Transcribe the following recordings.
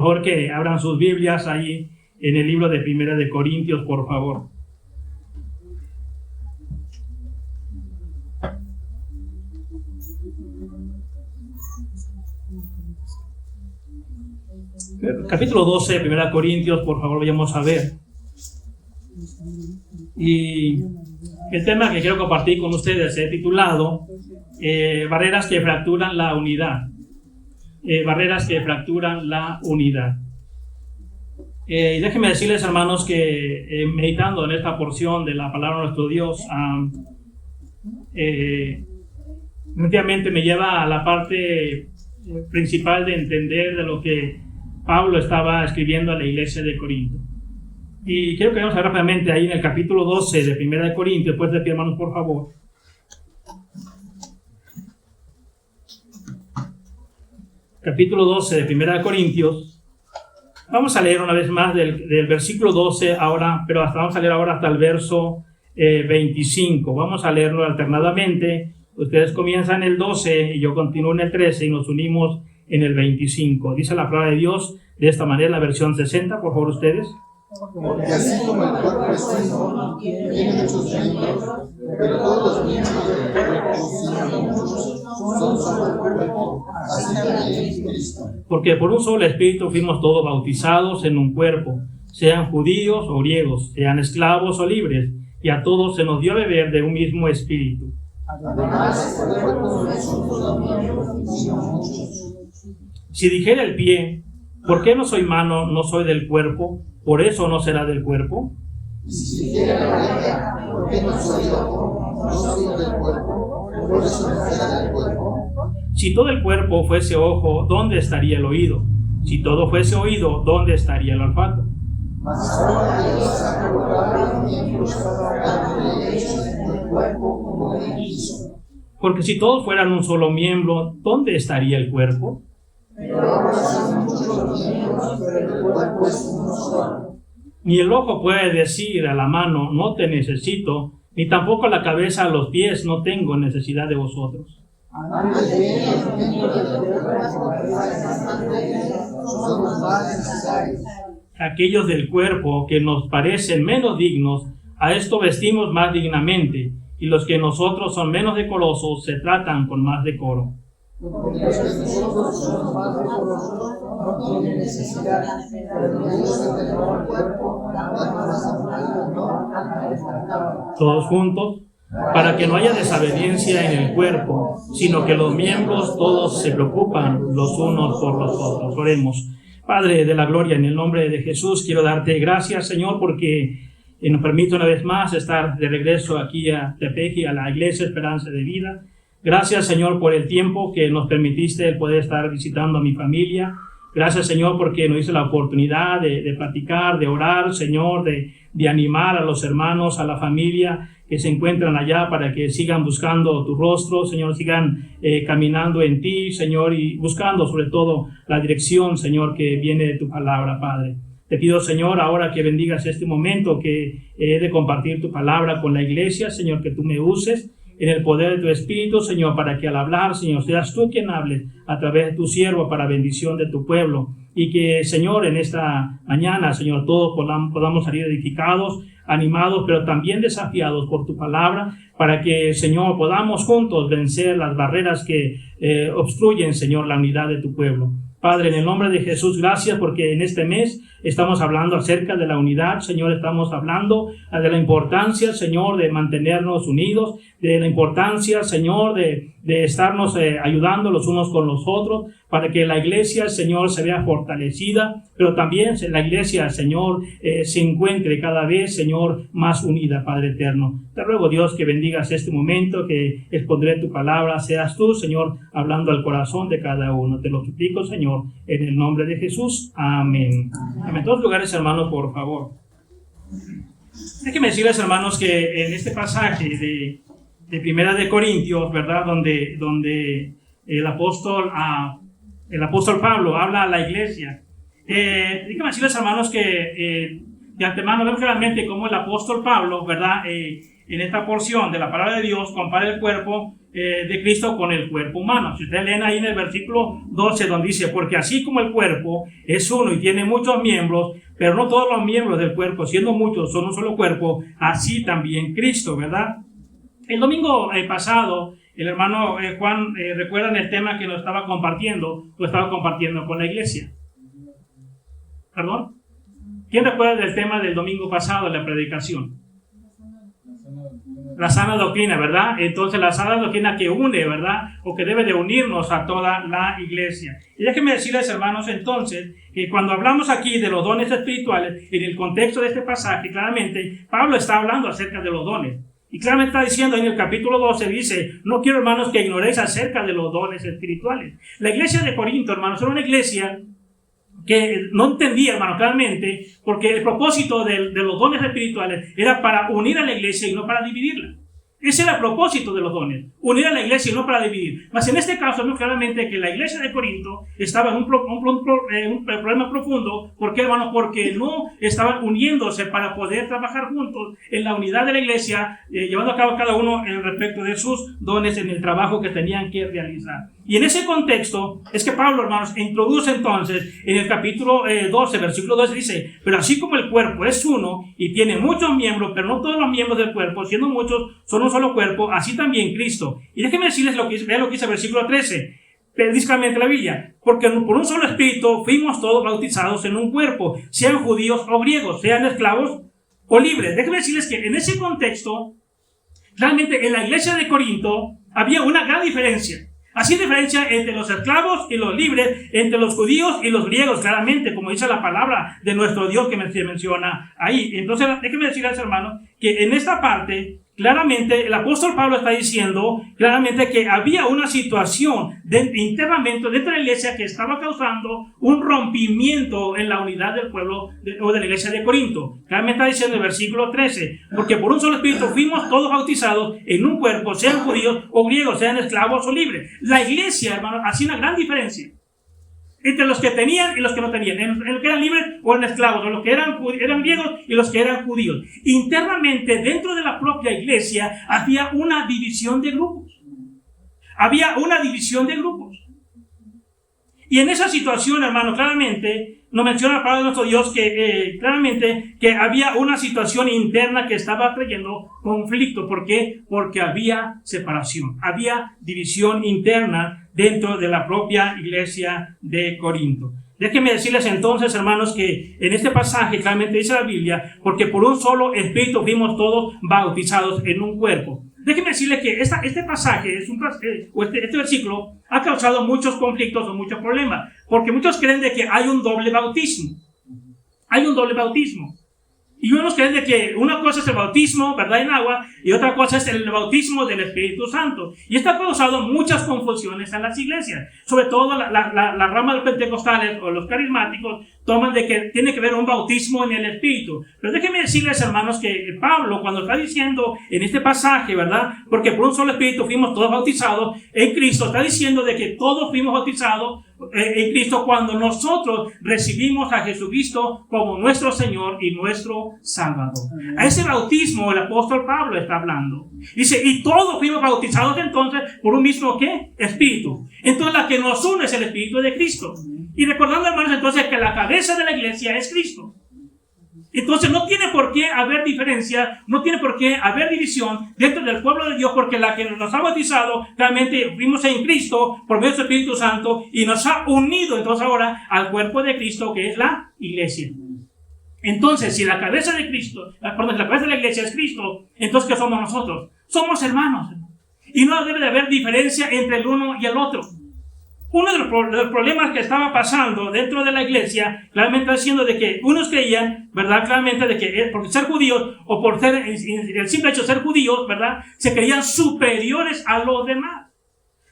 favor que abran sus Biblias ahí en el libro de Primera de Corintios, por favor. Capítulo 12, Primera de Corintios, por favor, vayamos a ver. Y el tema que quiero compartir con ustedes he titulado Barreras que fracturan la unidad. Barreras que fracturan la unidad. Y déjenme decirles, hermanos, que meditando en esta porción de la palabra de nuestro Dios, definitivamente me lleva a la parte principal de entender de lo que Pablo estaba escribiendo a la iglesia de Corinto. Y quiero que vayamos rápidamente ahí en el capítulo 12 de Primera de Corintios, después de pie, hermanos, por favor. Capítulo 12 de Primera de Corintios. Vamos a leer una vez más del versículo 12 ahora, pero vamos a leer ahora hasta el verso 25. Vamos a leerlo alternadamente. Ustedes comienzan el 12 y yo continúo en el 13 y nos unimos en el 25. Dice la palabra de Dios de esta manera, la versión 60, por favor ustedes. Porque así como el cuerpo es uno, tiene muchos miembros, pero todos los miembros del cuerpo, siendo muchos, son solo el cuerpo, así también en Cristo. Porque por un solo espíritu fuimos todos bautizados en un cuerpo, sean judíos o griegos, sean esclavos o libres, y a todos se nos dio a beber de un mismo espíritu. Además, el cuerpo no es un solo miembro, sino muchos. Si dijera el pie, ¿por qué no soy mano, no soy del cuerpo? ¿Por eso no será del cuerpo? Si dijera la oreja, ¿por qué no soy ojo, no soy del cuerpo? ¿Por eso no será del cuerpo? Si todo el cuerpo fuese ojo, ¿dónde estaría el oído? Si todo fuese oído, ¿dónde estaría el olfato? Mas ahora Dios ha colocado los miembros cada uno de ellos en el cuerpo como Él quiso. Porque si todos fueran un solo miembro, ¿dónde estaría el cuerpo? Pero ahora son muchos los miembros, pero el cuerpo es uno solo. Ni el ojo puede decir a la mano, no te necesito, ni tampoco la cabeza a los pies, no tengo necesidad de vosotros. Antes bien, los miembros del cuerpo son los más necesarios. Aquellos del cuerpo que nos parecen menos dignos, a esto vestimos más dignamente, y los que nosotros son menos decorosos se tratan con más decoro. Porque los que nosotros somos más decorosos no tienen necesidad, pero ellos que tenemos el cuerpo dan más honor a la. Todos juntos, para que no haya desobediencia en el cuerpo, sino que los miembros todos se preocupan los unos por los otros. Oremos. Padre de la gloria, en el nombre de Jesús, quiero darte gracias, Señor, porque nos permite una vez más estar de regreso aquí a Tepeji, a la Iglesia Esperanza de Vida. Gracias, Señor, por el tiempo que nos permitiste el poder estar visitando a mi familia. Gracias, Señor, porque nos diste la oportunidad de platicar, de orar, Señor, de animar a los hermanos, a la familia que se encuentran allá para que sigan buscando tu rostro, Señor, sigan caminando en ti, Señor, y buscando sobre todo la dirección, Señor, que viene de tu palabra, Padre. Te pido, Señor, ahora que bendigas este momento que he de compartir tu palabra con la iglesia, Señor, que tú me uses en el poder de tu Espíritu, Señor, para que al hablar, Señor, seas tú quien hable a través de tu siervo para bendición de tu pueblo. Y que, Señor, en esta mañana, Señor, todos podamos salir edificados, animados, pero también desafiados por tu palabra, para que, Señor, podamos juntos vencer las barreras que obstruyen, Señor, la unidad de tu pueblo. Padre, en el nombre de Jesús, gracias porque en este mes estamos hablando acerca de la unidad, Señor, estamos hablando de la importancia, Señor, de mantenernos unidos, de la importancia, Señor, de estarnos ayudando los unos con los otros, para que la iglesia, Señor, se vea fortalecida, pero también la iglesia, Señor, se encuentre cada vez, Señor, más unida, Padre eterno. Te ruego, Dios, que bendigas este momento, que expondré tu palabra, seas tú, Señor, hablando al corazón de cada uno. Te lo suplico, Señor, en el nombre de Jesús. Amén. Amén. En todos lugares, hermanos, por favor. Déjenme decirles, hermanos, que en este pasaje de Primera de Corintios, ¿verdad? Donde el apóstol Pablo habla a la iglesia. Déjenme decirles, hermanos, que de antemano vemos claramente cómo el apóstol Pablo, ¿verdad? En esta porción de la palabra de Dios, compara el cuerpo de Cristo con el cuerpo humano. Si ustedes leen ahí en el versículo 12, donde dice, porque así como el cuerpo es uno y tiene muchos miembros, pero no todos los miembros del cuerpo, siendo muchos, son un solo cuerpo, así también Cristo, ¿verdad? El domingo pasado, el hermano Juan, ¿recuerdan el tema que nos estaba compartiendo? Lo estaba compartiendo con la iglesia. ¿Perdón? ¿Quién recuerda del tema del domingo pasado, de la predicación? La sana doctrina, ¿verdad? Entonces la sana doctrina que une, ¿verdad? O que debe de unirnos a toda la iglesia. Y déjenme decirles, hermanos, entonces, que cuando hablamos aquí de los dones espirituales, en el contexto de este pasaje, claramente, Pablo está hablando acerca de los dones. Y claramente está diciendo en el capítulo 12, dice, no quiero, hermanos, que ignoréis acerca de los dones espirituales. La iglesia de Corinto, hermanos, era una iglesia que no entendía, hermano, claramente, porque el propósito de los dones espirituales era para unir a la iglesia y no para dividirla. Ese era el propósito de los dones, unir a la iglesia y no para dividir. Mas en este caso, vemos claramente que la iglesia de Corinto estaba en un problema profundo. ¿Por qué, hermano? Porque no estaban uniéndose para poder trabajar juntos en la unidad de la iglesia, llevando a cabo cada uno en respecto de sus dones en el trabajo que tenían que realizar. Y en ese contexto es que Pablo, hermanos, introduce entonces en el capítulo 12, versículo 12, dice, pero así como el cuerpo es uno y tiene muchos miembros, pero no todos los miembros del cuerpo, siendo muchos, son un solo cuerpo, así también Cristo. Y déjenme decirles vean lo que dice el versículo 13, dice claramente la Biblia, porque por un solo espíritu fuimos todos bautizados en un cuerpo, sean judíos o griegos, sean esclavos o libres. Déjenme decirles que en ese contexto, realmente en la iglesia de Corinto había una gran diferencia. Así diferencia entre los esclavos y los libres, entre los judíos y los griegos, claramente, como dice la palabra de nuestro Dios que se menciona ahí. Entonces, déjenme decirles, hermanos, que en esta parte, claramente, el apóstol Pablo está diciendo claramente que había una situación internamente dentro de la iglesia que estaba causando un rompimiento en la unidad del pueblo o de la iglesia de Corinto. Claramente está diciendo el versículo 13, porque por un solo espíritu fuimos todos bautizados en un cuerpo, sean judíos o griegos, sean esclavos o libres. La iglesia, hermano, hacía una gran diferencia entre los que tenían y los que no tenían, en los que eran libres o en esclavos, o los que eran griegos y los que eran judíos. Internamente, dentro de la propia iglesia, había una división de grupos. Había una división de grupos. Y en esa situación, hermano, claramente, nos menciona la palabra de nuestro Dios que claramente que había una situación interna que estaba trayendo conflicto. ¿Por qué? Porque había separación, había división interna dentro de la propia iglesia de Corinto. Déjenme decirles entonces, hermanos, que en este pasaje claramente dice la Biblia, porque por un solo espíritu fuimos todos bautizados en un cuerpo. Déjenme decirles que este pasaje, este versículo, ha causado muchos conflictos o muchos problemas, porque muchos creen de que hay un doble bautismo. Hay un doble bautismo. Y unos creen de que una cosa es el bautismo, ¿verdad?, en agua, y otra cosa es el bautismo del Espíritu Santo. Y esto ha causado muchas confusiones en las iglesias. Sobre todo la rama de los pentecostales o los carismáticos toman de que tiene que haber un bautismo en el Espíritu. Pero déjenme decirles, hermanos, que Pablo, cuando está diciendo en este pasaje, ¿verdad?, porque por un solo Espíritu fuimos todos bautizados en Cristo, está diciendo de que todos fuimos bautizados en Cristo cuando nosotros recibimos a Jesucristo como nuestro Señor y nuestro Salvador. A ese bautismo el apóstol Pablo está hablando. Dice, y todos fuimos bautizados entonces por un mismo, ¿qué?, Espíritu. Entonces la que nos une es el Espíritu de Cristo. Y recordando, hermanos, entonces que la cabeza de la iglesia es Cristo. Entonces no tiene por qué haber diferencia, no tiene por qué haber división dentro del pueblo de Dios, porque la que nos ha bautizado, realmente fuimos en Cristo por medio del Espíritu Santo y nos ha unido entonces ahora al cuerpo de Cristo, que es la iglesia. Entonces, si la cabeza de Cristo, la cabeza de la iglesia es Cristo, entonces ¿qué somos nosotros? Somos hermanos. Y no debe de haber diferencia entre el uno y el otro. Uno de los problemas que estaba pasando dentro de la iglesia, claramente diciendo de que unos creían, ¿verdad?, claramente de que por ser judíos o por ser el simple hecho de ser judíos, ¿verdad?, se creían superiores a los demás.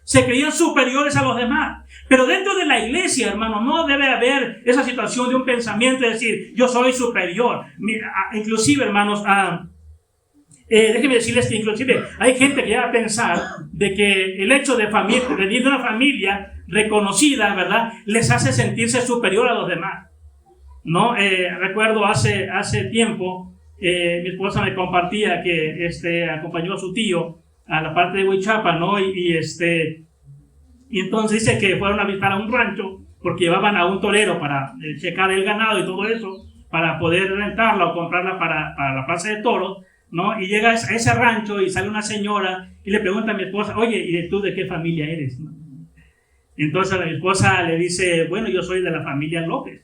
Se creían superiores a los demás. Pero dentro de la iglesia, hermano, no debe haber esa situación de un pensamiento de decir, yo soy superior. Inclusive, hermanos, déjenme decirles que inclusive hay gente que llega a pensar de que el hecho de venir de una familia reconocida, ¿verdad?, les hace sentirse superior a los demás. ¿No? Recuerdo hace tiempo, mi esposa me compartía que acompañó a su tío a la parte de Huichapa, ¿no? Y entonces dice que fueron a visitar a un rancho porque llevaban a un torero para checar el ganado y todo eso, para poder rentarla o comprarla para la plaza de toros, ¿no? Y llega a ese rancho y sale una señora y le pregunta a mi esposa, oye, ¿y tú de qué familia eres? ¿No? Entonces mi esposa le dice, bueno, yo soy de la familia López.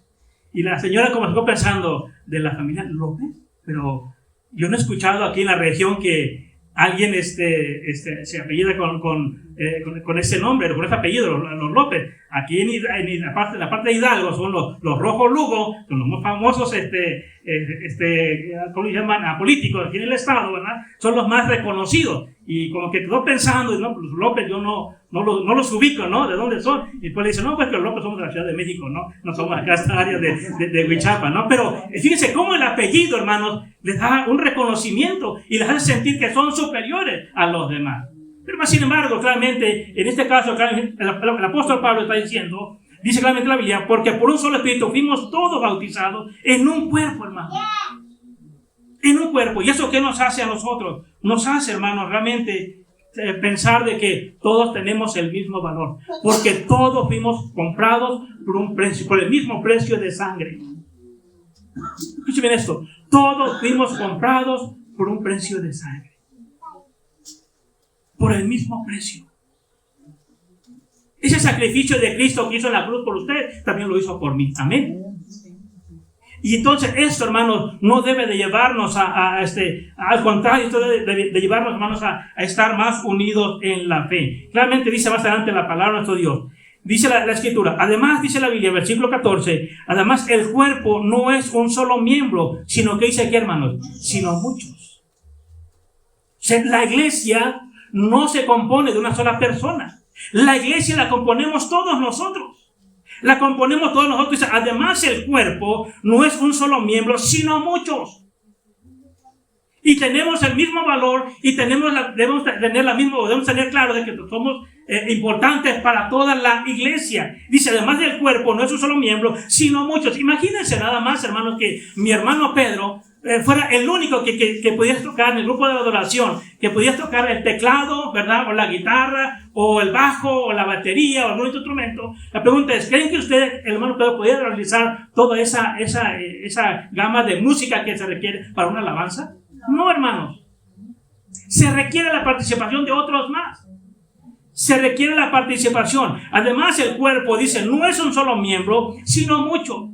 Y la señora como ficó pensando, ¿de la familia López? Pero yo no he escuchado aquí en la región que alguien se apellida con ese nombre, con ese apellido, los López. Aquí en la parte de Hidalgo son los Rojos Lugo, son los más famosos, ¿cómo le llaman? Políticos aquí en el estado, ¿verdad? Son los más reconocidos. Y como que quedó pensando, no, los López yo no los ubico, ¿no? ¿De dónde son? Y después le dice, no, pues que los López somos de la Ciudad de México, ¿no? No somos acá esta área de Huichapa, ¿no? Pero fíjense cómo el apellido, hermanos, les da un reconocimiento y les hace sentir que son superiores a los demás. Pero sin embargo, claramente, en este caso, el apóstol Pablo está diciendo, dice claramente la Biblia, porque por un solo espíritu fuimos todos bautizados en un cuerpo, hermano. En un cuerpo. ¿Y eso qué nos hace a nosotros? Nos hace, hermanos, realmente pensar de que todos tenemos el mismo valor. Porque todos fuimos comprados por el mismo precio de sangre. Escuchen bien esto. Todos fuimos comprados por un precio de sangre. Por el mismo precio. Ese sacrificio de Cristo que hizo en la cruz por usted, también lo hizo por mí. Amén. Y entonces esto, hermanos, no debe de llevarnos al contrario, esto debe de llevarnos, hermanos, a estar más unidos en la fe. Claramente dice más adelante la palabra de nuestro Dios. Dice la Escritura, además dice la Biblia, versículo 14, además el cuerpo no es un solo miembro, sino que dice aquí, hermanos, sino muchos. O sea, la iglesia no se compone de una sola persona. La iglesia la componemos todos nosotros. La componemos todos nosotros. Además, el cuerpo no es un solo miembro, sino muchos. Y tenemos el mismo valor y debemos tener claro de que somos importantes para toda la iglesia. Dice, además del cuerpo no es un solo miembro, sino muchos. Imagínense nada más, hermanos, que mi hermano Pedro fuera el único que pudiera tocar en el grupo de adoración, que pudiera tocar el teclado, ¿verdad? O la guitarra, o el bajo, o la batería, o algún otro instrumento. La pregunta es, ¿creen que usted, el hermano Pedro, pudiera realizar toda esa gama de música que se requiere para una alabanza? No, hermanos. Se requiere la participación de otros más. Se requiere la participación. Además, el cuerpo, dice, no es un solo miembro, sino mucho.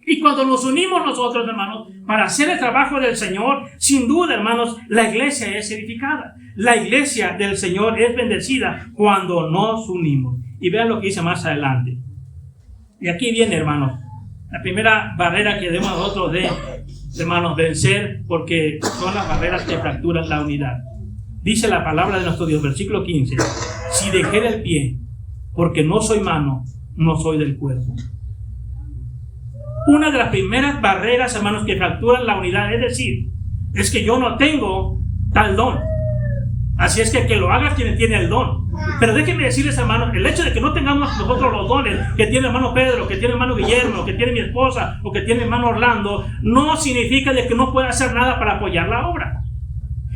Y cuando nos unimos nosotros, hermanos, para hacer el trabajo del Señor, sin duda, hermanos, la iglesia es edificada. La iglesia del Señor es bendecida cuando nos unimos. Y vean lo que dice más adelante. Y aquí viene, hermanos, la primera barrera que debemos nosotros hermanos, vencer, porque son las barreras que fracturan la unidad. Dice la palabra de nuestro Dios, versículo 15, si dejé el pie, porque no soy mano, no soy del cuerpo. Una de las primeras barreras, hermanos, que fracturan la unidad, es decir, es que yo no tengo tal don. Así es que lo haga quien tiene el don. Pero déjenme decirles, hermanos, el hecho de que no tengamos nosotros los dones que tiene el hermano Pedro, que tiene el hermano Guillermo, que tiene mi esposa o que tiene el hermano Orlando, no significa de que no pueda hacer nada para apoyar la obra.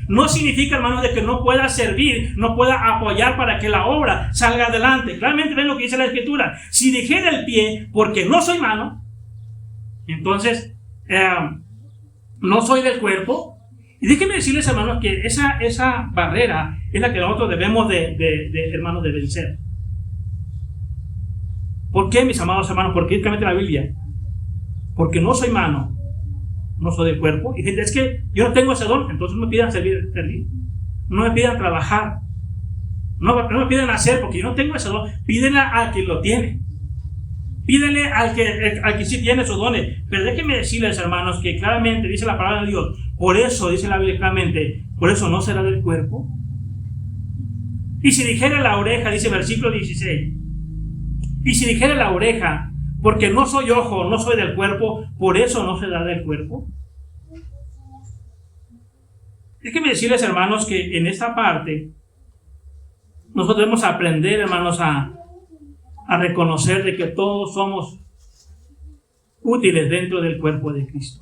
No significa, hermanos, de que no pueda servir, no pueda apoyar para que la obra salga adelante. Claramente ven lo que dice la Escritura. Si dejé el pie porque no soy mano, entonces no soy del cuerpo. Y déjenme decirles, hermanos, que esa barrera es la que nosotros debemos hermanos, de vencer. ¿Por qué, mis amados hermanos? Porque directamente la Biblia. Porque no soy mano, no soy del cuerpo. Y gente, es que yo no tengo ese don, entonces no me pidan servir. No me pidan trabajar. No me pidan hacer, porque yo no tengo ese don. Pídenle a quien lo tiene. Pídele al que sí tiene sus dones. Pero déjenme decirles, hermanos, que claramente dice la palabra de Dios. Por eso, dice la Biblia claramente, por eso no será del cuerpo. Y si dijera la oreja, dice versículo 16. Y si dijera la oreja, porque no soy ojo, no soy del cuerpo, por eso no será del cuerpo. Déjenme decirles, hermanos, que en esta parte nosotros debemos aprender, hermanos, a reconocer de que todos somos útiles dentro del cuerpo de Cristo.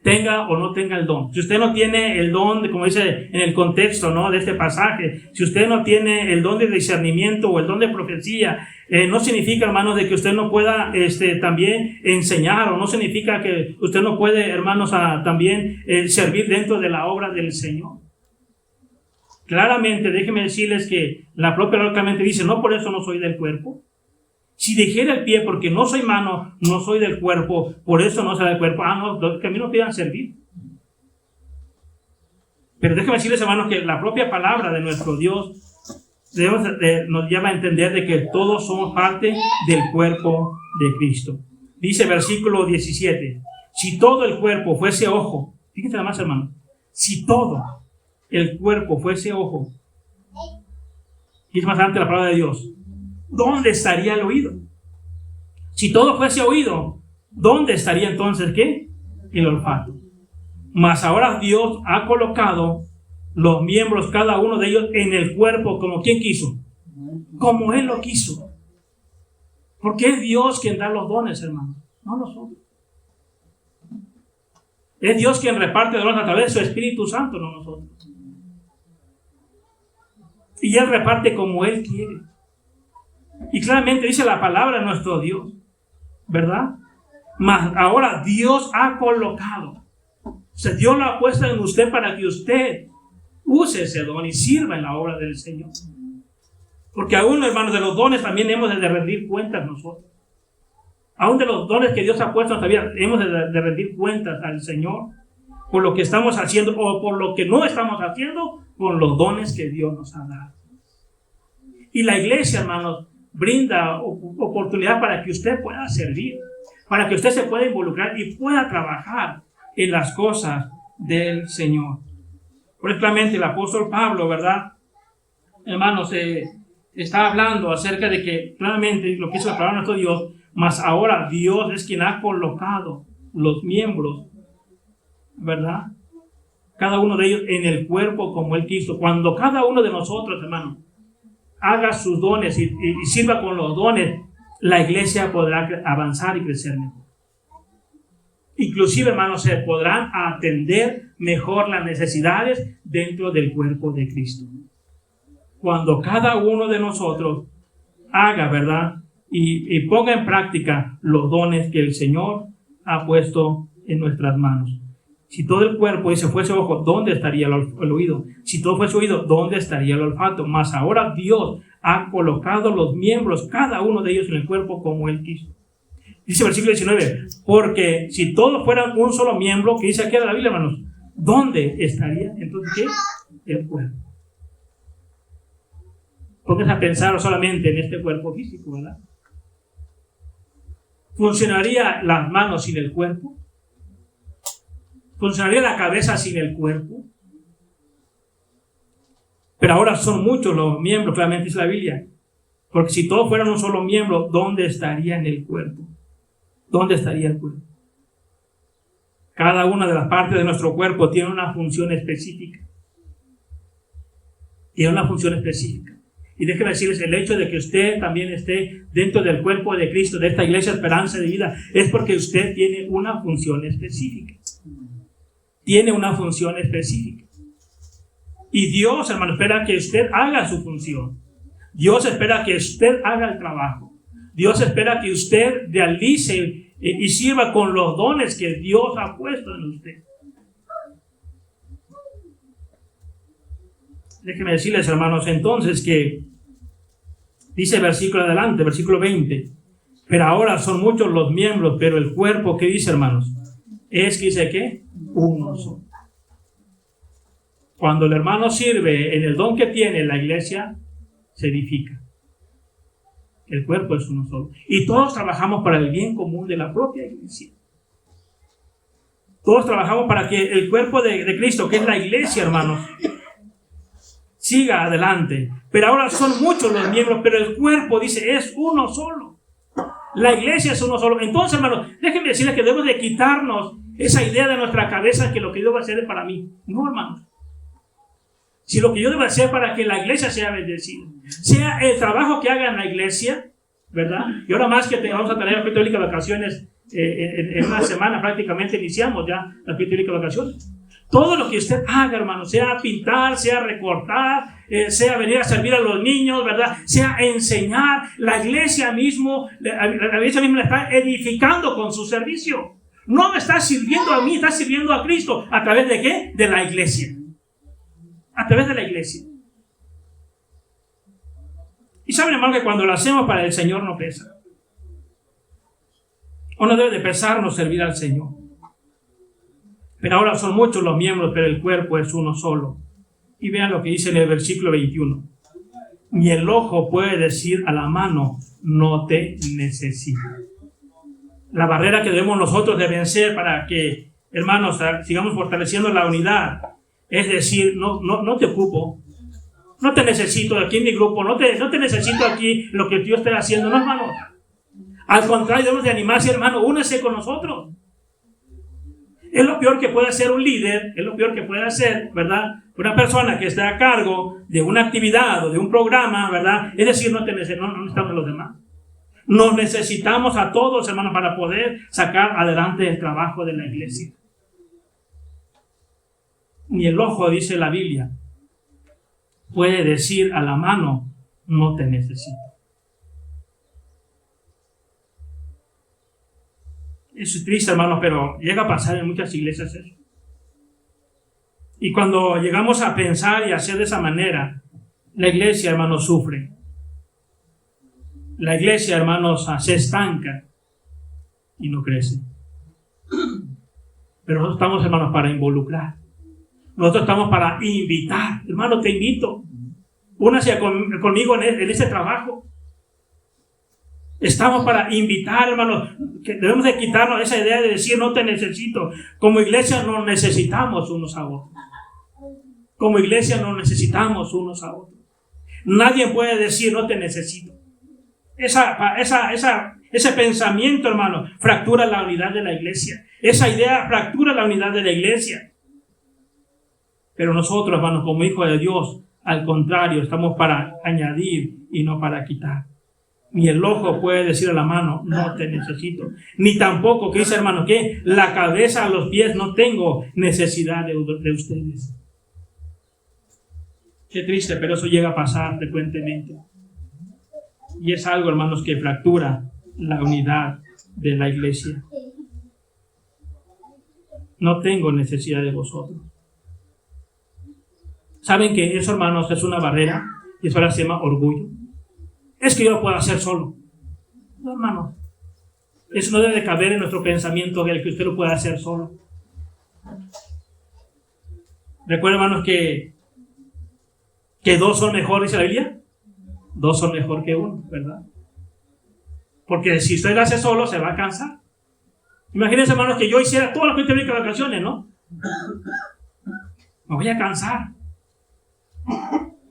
tenga o no tenga el don. Si usted no tiene el don, como dice en el contexto, ¿no?, de este pasaje, si usted no tiene el don de discernimiento o el don de profecía, no significa, hermanos, de que usted no pueda también enseñar, o no significa que usted no puede, hermanos, también servir dentro de la obra del Señor. Claramente, déjenme decirles que la propia locamente dice, no por eso no soy del cuerpo. Si dijera el pie, porque no soy mano, no soy del cuerpo, por eso no soy del cuerpo. No, que a mí no pidan servir. Pero déjenme decirles, hermanos, que la propia palabra de nuestro Dios nos lleva a entender de que todos somos parte del cuerpo de Cristo. Dice versículo 17, si todo el cuerpo fuese ojo, fíjense nada más, hermanos, si todo el cuerpo fuese ojo, y es más adelante la palabra de Dios, ¿dónde estaría el oído? Si todo fuese oído, ¿dónde estaría entonces qué? El olfato. Mas ahora Dios ha colocado los miembros, cada uno de ellos, en el cuerpo, como quien quiso, como Él lo quiso. Porque es Dios quien da los dones, hermano, no nosotros. Es Dios quien reparte dones a través de su Espíritu Santo, no nosotros. Y Él reparte como Él quiere. Y claramente dice la palabra de nuestro Dios, ¿verdad? Mas ahora Dios ha colocado, o sea, Dios lo ha puesto en usted para que usted use ese don y sirva en la obra del Señor. Porque aún, hermanos, de los dones también hemos de rendir cuentas nosotros. Aún de los dones que Dios ha puesto en nuestra vida, hemos de rendir cuentas al Señor por lo que estamos haciendo o por lo que no estamos haciendo con los dones que Dios nos ha dado. Y la iglesia, hermanos, brinda oportunidad para que usted pueda servir, para que usted se pueda involucrar y pueda trabajar en las cosas del Señor. Por eso, claramente, el apóstol Pablo, ¿verdad? Hermanos, está hablando acerca de que claramente lo que hizo la palabra de nuestro Dios, mas ahora Dios es quien ha colocado los miembros, ¿verdad? Cada uno de ellos en el cuerpo como Él quiso. Cuando cada uno de nosotros, hermanos, haga sus dones y sirva con los dones, la iglesia podrá avanzar y crecer mejor. Inclusive, hermanos, se podrán atender mejor las necesidades dentro del cuerpo de Cristo. Cuando cada uno de nosotros haga, ¿verdad?, y ponga en práctica los dones que el Señor ha puesto en nuestras manos. Si todo el cuerpo y se fuese ojo, ¿dónde estaría el oído? Si todo fuese oído, ¿dónde estaría el olfato? Mas ahora Dios ha colocado los miembros, cada uno de ellos, en el cuerpo como Él quiso. Dice el versículo 19, porque si todos fueran un solo miembro, que dice aquí en la Biblia, hermanos, ¿dónde estaría entonces qué? El cuerpo. Pónganse a pensar solamente en este cuerpo físico, ¿verdad? ¿Funcionaría las manos sin el cuerpo? ¿Funcionaría la cabeza sin el cuerpo? Pero ahora son muchos los miembros, claramente dice la Biblia. Porque si todos fueran un solo miembro, ¿dónde estaría en el cuerpo? ¿Dónde estaría el cuerpo? Cada una de las partes de nuestro cuerpo tiene una función específica. Tiene una función específica. Y déjenme decirles, el hecho de que usted también esté dentro del cuerpo de Cristo, de esta iglesia Esperanza de Vida, es porque usted tiene una función específica. Tiene una función específica. Y Dios, hermano, espera que usted haga su función. Dios espera que usted haga el trabajo. Dios espera que usted realice y sirva con los dones que Dios ha puesto en usted. Déjenme decirles, hermanos, entonces que dice el versículo adelante, versículo 20. Pero ahora son muchos los miembros, pero el cuerpo, ¿qué dice, hermanos? Es que dice, ¿qué? Uno solo. Cuando el hermano sirve en el don que tiene, la iglesia se edifica. El cuerpo es uno solo. Y todos trabajamos para el bien común de la propia iglesia. Todos trabajamos para que el cuerpo de Cristo, que es la iglesia, hermanos, siga adelante. Pero ahora son muchos los miembros, pero el cuerpo, dice, es uno solo. La iglesia es uno solo. Entonces, hermanos, déjenme decirles que debemos de quitarnos esa idea de nuestra cabeza que lo que yo debo hacer es para mí. No, hermanos. Si lo que yo debo hacer para que la iglesia sea bendecida, sea el trabajo que haga en la iglesia, ¿verdad? Y ahora más que vamos a tener el Bíblica de vacaciones en una semana prácticamente iniciamos ya la fiesta de vacaciones. Todo lo que usted haga, hermano, sea pintar, sea recortar, sea venir a servir a los niños, ¿verdad? Sea enseñar, la iglesia misma la está edificando con su servicio. No me está sirviendo a mí, está sirviendo a Cristo. ¿A través de qué? De la iglesia. A través de la iglesia. Y saben, hermano, que cuando lo hacemos para el Señor no pesa. O no debe de pesarnos servir al Señor. Pero ahora son muchos los miembros, pero el cuerpo es uno solo. Y vean lo que dice en el versículo 21. Ni el ojo puede decir a la mano, no te necesito. La barrera que debemos nosotros de vencer para que, hermanos, sigamos fortaleciendo la unidad, es decir, no te ocupo, no te necesito aquí en mi grupo, no te necesito aquí lo que yo esté haciendo, no, hermano. Al contrario, debemos de animarse, hermano, únese con nosotros. Es lo peor que puede hacer un líder, es lo peor que puede hacer, ¿verdad? Una persona que esté a cargo de una actividad o de un programa, ¿verdad? Es decir, no necesitamos a los demás. Nos necesitamos a todos, hermanos, para poder sacar adelante el trabajo de la iglesia. Ni el ojo, dice la Biblia, puede decir a la mano, no te necesito. Es triste, hermanos, pero llega a pasar en muchas iglesias eso. Y cuando llegamos a pensar y a hacer de esa manera, la iglesia, hermanos, sufre. La iglesia, hermanos, se estanca y no crece. Pero nosotros estamos, hermanos, para involucrar. Nosotros estamos para invitar. Hermano, te invito. Únase conmigo en ese trabajo. Estamos para invitar, hermanos, que debemos de quitarnos esa idea de decir no te necesito. Como iglesia nos necesitamos unos a otros. Como iglesia nos necesitamos unos a otros. Nadie puede decir no te necesito. Ese pensamiento, hermano, fractura la unidad de la iglesia. Esa idea fractura la unidad de la iglesia. Pero nosotros, hermanos, como hijos de Dios, al contrario, estamos para añadir y no para quitar. Ni el ojo puede decir a la mano, no te necesito. Ni tampoco, que dice, hermano, que la cabeza a los pies, no tengo necesidad de ustedes. Qué triste, pero eso llega a pasar frecuentemente. Y es algo, hermanos, que fractura la unidad de la iglesia. No tengo necesidad de vosotros. ¿Saben que eso, hermanos, es una barrera? Y eso ahora se llama orgullo. Es que yo lo puedo hacer solo. No, hermano. Eso no debe de caber en nuestro pensamiento de que usted lo pueda hacer solo. Recuerden, hermanos, que dos son mejor, dice la Biblia. Dos son mejor que uno, ¿verdad? Porque si usted lo hace solo, se va a cansar. Imagínense, hermanos, que yo hiciera todo lo que usted de vacaciones, ¿no? Me voy a cansar.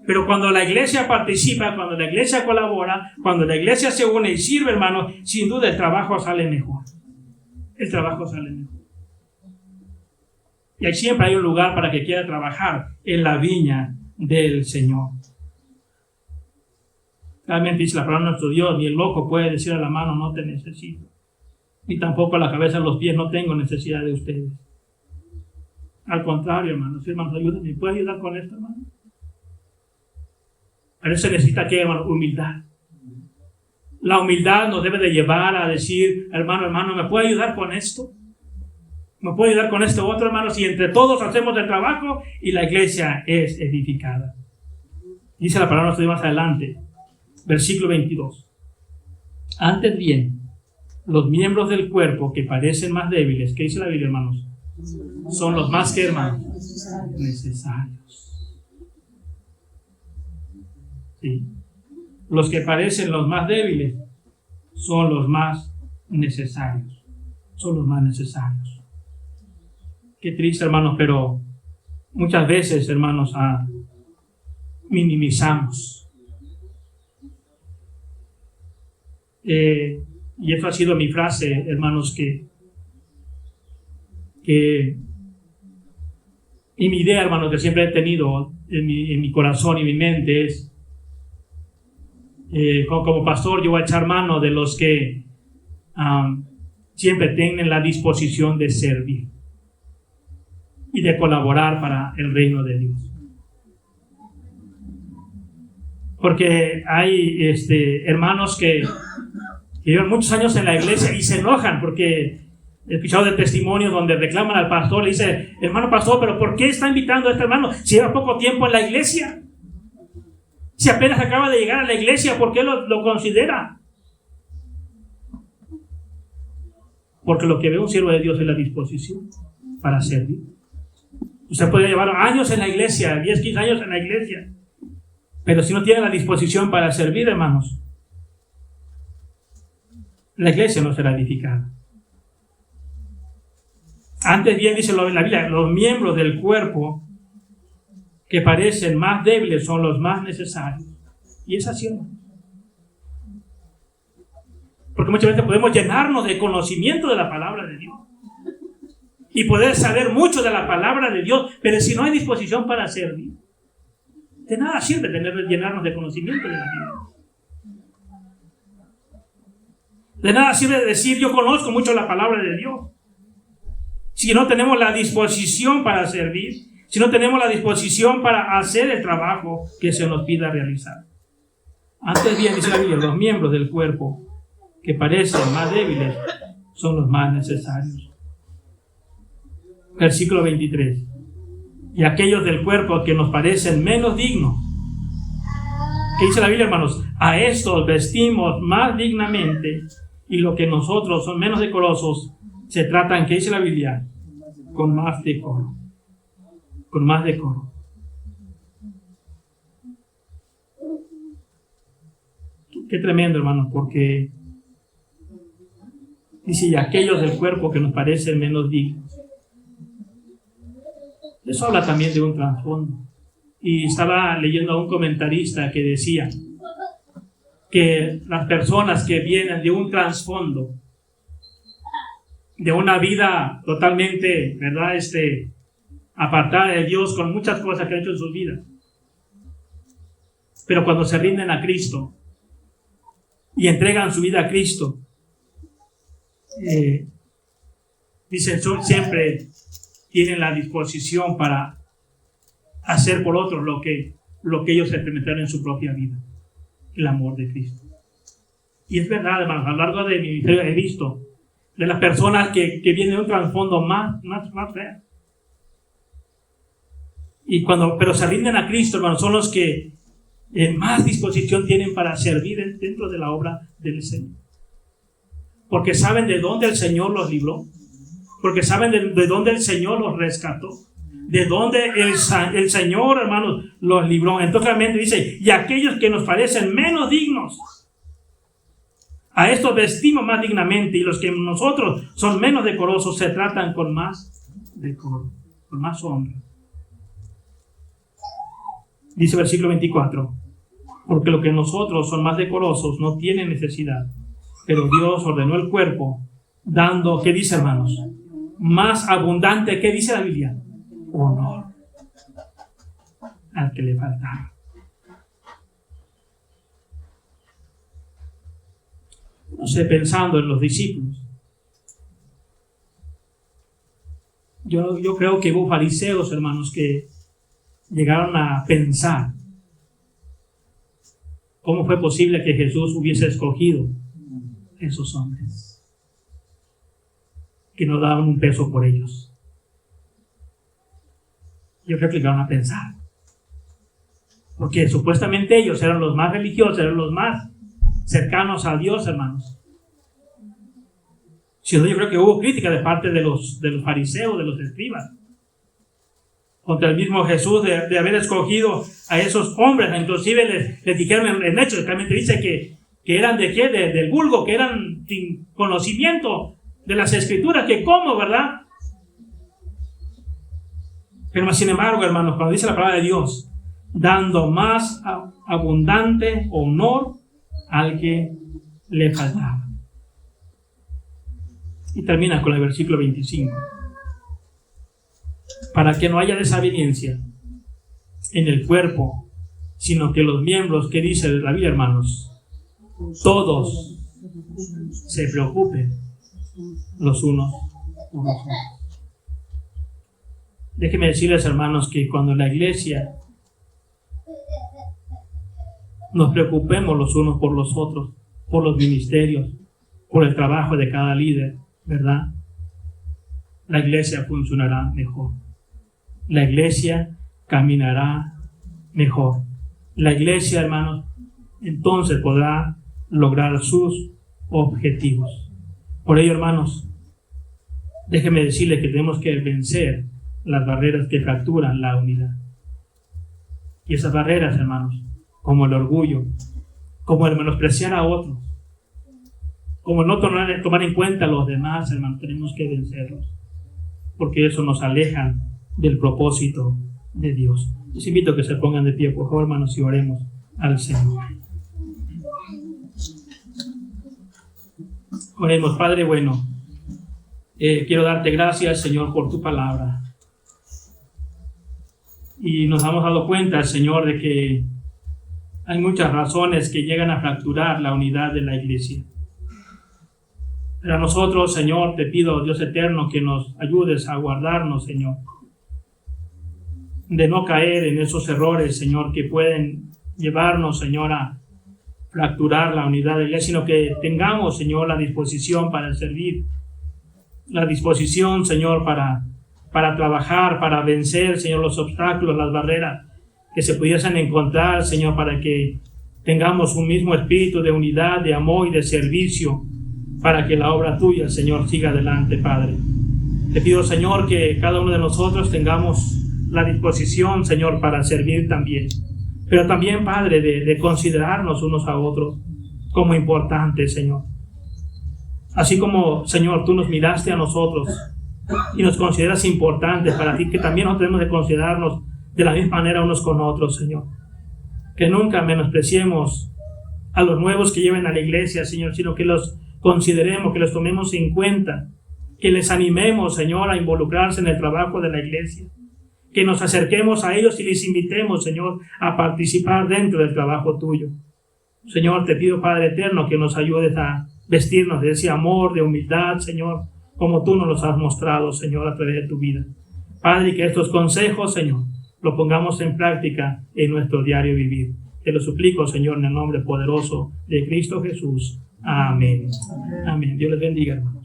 Pero cuando la iglesia participa, cuando la iglesia colabora, cuando la iglesia se une y sirve, hermano, sin duda el trabajo sale mejor. El trabajo sale mejor. Y ahí siempre hay un lugar para que quiera trabajar en la viña del Señor. Realmente dice la palabra de nuestro Dios, ni el loco puede decir a la mano, no te necesito. Ni tampoco a la cabeza, a los pies, no tengo necesidad de ustedes. Al contrario, hermano, si hermanos, ayúdenme, ¿me puede ayudar con esto, hermano? Para eso se necesita, ¿qué, hermano? Humildad. La humildad nos debe de llevar a decir, hermano, ¿me puede ayudar con esto? ¿Me puede ayudar con esto otro, hermano? Si entre todos hacemos el trabajo y la iglesia es edificada. Dice la palabra, estoy más adelante, versículo 22. Antes bien, los miembros del cuerpo que parecen más débiles, ¿qué dice la Biblia, hermanos? Son los más que, hermanos, necesarios. Sí. Los que parecen los más débiles son los más necesarios. Son los más necesarios. Qué triste, hermanos, pero muchas veces, hermanos, minimizamos. Y esa ha sido mi frase, hermanos, y mi idea, hermanos, que siempre he tenido en mi corazón y mi mente es, como pastor, yo voy a echar mano de los que siempre tengan la disposición de servir y de colaborar para el reino de Dios. Porque hay hermanos que llevan muchos años en la iglesia y se enojan porque he escuchado de testimonios donde reclaman al pastor, le dice: hermano pastor, pero ¿por qué está invitando a este hermano si lleva poco tiempo en la iglesia? Si apenas acaba de llegar a la iglesia, ¿por qué lo considera? Porque lo que ve un siervo de Dios es la disposición para servir. Usted puede llevar años en la iglesia, 10, 15 años en la iglesia, pero si no tiene la disposición para servir, hermanos, la iglesia no será edificada. Antes bien dice la Biblia, los miembros del cuerpo que parecen más débiles son los más necesarios. Y es así, hermano. Porque muchas veces podemos llenarnos de conocimiento de la palabra de Dios y poder saber mucho de la palabra de Dios, pero si no hay disposición para servir, de nada sirve llenarnos de conocimiento de la Biblia. De nada sirve decir: yo conozco mucho la palabra de Dios, si no tenemos la disposición para servir, si no tenemos la disposición para hacer el trabajo que se nos pida realizar. Antes bien, dice la Biblia, los miembros del cuerpo que parecen más débiles son los más necesarios. Versículo 23. Y aquellos del cuerpo que nos parecen menos dignos. ¿Qué dice la Biblia, hermanos? A estos vestimos más dignamente, y lo que nosotros son menos decorosos se tratan, ¿qué dice la Biblia? Con más decoro. Con más decoro. Qué tremendo, hermanos, porque dice: y aquellos del cuerpo que nos parecen menos dignos. Eso habla también de un trasfondo. Y estaba leyendo a un comentarista que decía que las personas que vienen de un trasfondo, de una vida totalmente, ¿verdad?, apartada de Dios, con muchas cosas que ha hecho en sus vidas, pero cuando se rinden a Cristo y entregan su vida a Cristo, dicen, siempre tienen la disposición para hacer por otros lo que ellos experimentaron en su propia vida, el amor de Cristo. Y es verdad, hermanos, a lo largo de mi ministerio he visto de las personas que vienen de un trasfondo más feo. Pero se rinden a Cristo, hermanos, son los que más disposición tienen para servir dentro de la obra del Señor. Porque saben de dónde el Señor los libró, porque saben de dónde el Señor los rescató, de dónde el Señor, hermanos, los libró. Entonces realmente dice: y aquellos que nos parecen menos dignos, a estos vestimos más dignamente, y los que nosotros son menos decorosos se tratan con más decoro, con más honra. Dice versículo 24: porque lo que nosotros son más decorosos no tiene necesidad, pero Dios ordenó el cuerpo, dando, ¿qué dice, hermanos? Más abundante, ¿qué dice la Biblia? Honor al que le faltaba. No sé, pensando en los discípulos, yo creo que hubo fariseos, hermanos, que llegaron a pensar cómo fue posible que Jesús hubiese escogido esos hombres que no daban un peso por ellos. Yo creo que llegaron a pensar, porque supuestamente ellos eran los más religiosos, eran los más cercanos a Dios, hermanos. Si no, yo creo que hubo crítica de parte de los fariseos, de los escribas, contra el mismo Jesús de haber escogido a esos hombres. Inclusive les dijeron en Hechos, realmente dice que eran de qué, del vulgo, que eran sin conocimiento de las Escrituras, que cómo, ¿verdad? Pero sin embargo, hermanos, cuando dice la palabra de Dios, dando más abundante honor al que le faltaba. Y termina con el versículo 25. Para que no haya desaveniencia en el cuerpo, sino que los miembros, que dice la Biblia, hermanos, todos se preocupen los unos por los otros. Déjenme decirles, hermanos, que cuando la iglesia nos preocupemos los unos por los otros, por los ministerios, por el trabajo de cada líder, ¿verdad? La iglesia funcionará mejor. La iglesia caminará mejor. La iglesia, hermanos, entonces podrá lograr sus objetivos. Por ello, hermanos, déjenme decirles que tenemos que vencer las barreras que fracturan la unidad. Y esas barreras, hermanos, como el orgullo, como el menospreciar a otros, como no tomar en cuenta a los demás, hermanos, tenemos que vencerlos, porque eso nos aleja del propósito de Dios. Les invito a que se pongan de pie, por favor, hermanos, y oremos al Señor. Oremos. Padre bueno, quiero darte gracias, Señor, por tu palabra. Y nos hemos dado cuenta, Señor, de que hay muchas razones que llegan a fracturar la unidad de la iglesia. Pero a nosotros, Señor, te pido, Dios eterno, que nos ayudes a guardarnos, Señor, de no caer en esos errores, Señor, que pueden llevarnos, Señor, a fracturar la unidad de la iglesia, sino que tengamos, Señor, la disposición para servir, la disposición, Señor, para trabajar, para vencer, Señor, los obstáculos, las barreras que se pudiesen encontrar, Señor, para que tengamos un mismo espíritu de unidad, de amor y de servicio, para que la obra tuya, Señor, siga adelante, Padre. Te pido, Señor, que cada uno de nosotros tengamos la disposición, Señor, para servir también. Pero también, Padre, de considerarnos unos a otros como importantes, Señor. Así como, Señor, tú nos miraste a nosotros y nos consideras importantes para ti, que también nosotros tenemos de considerarnos de la misma manera unos con otros, Señor. Que nunca menospreciemos a los nuevos que lleven a la iglesia, Señor, sino que los consideremos, que los tomemos en cuenta, que les animemos, Señor, a involucrarse en el trabajo de la iglesia, que nos acerquemos a ellos y les invitemos, Señor, a participar dentro del trabajo tuyo. Señor, te pido, Padre eterno, que nos ayudes a vestirnos de ese amor, de humildad, Señor, como tú nos los has mostrado, Señor, a través de tu vida. Padre, y que estos consejos, Señor, lo pongamos en práctica en nuestro diario vivir. Te lo suplico, Señor, en el nombre poderoso de Cristo Jesús. Amén. Amén. Dios les bendiga, hermanos.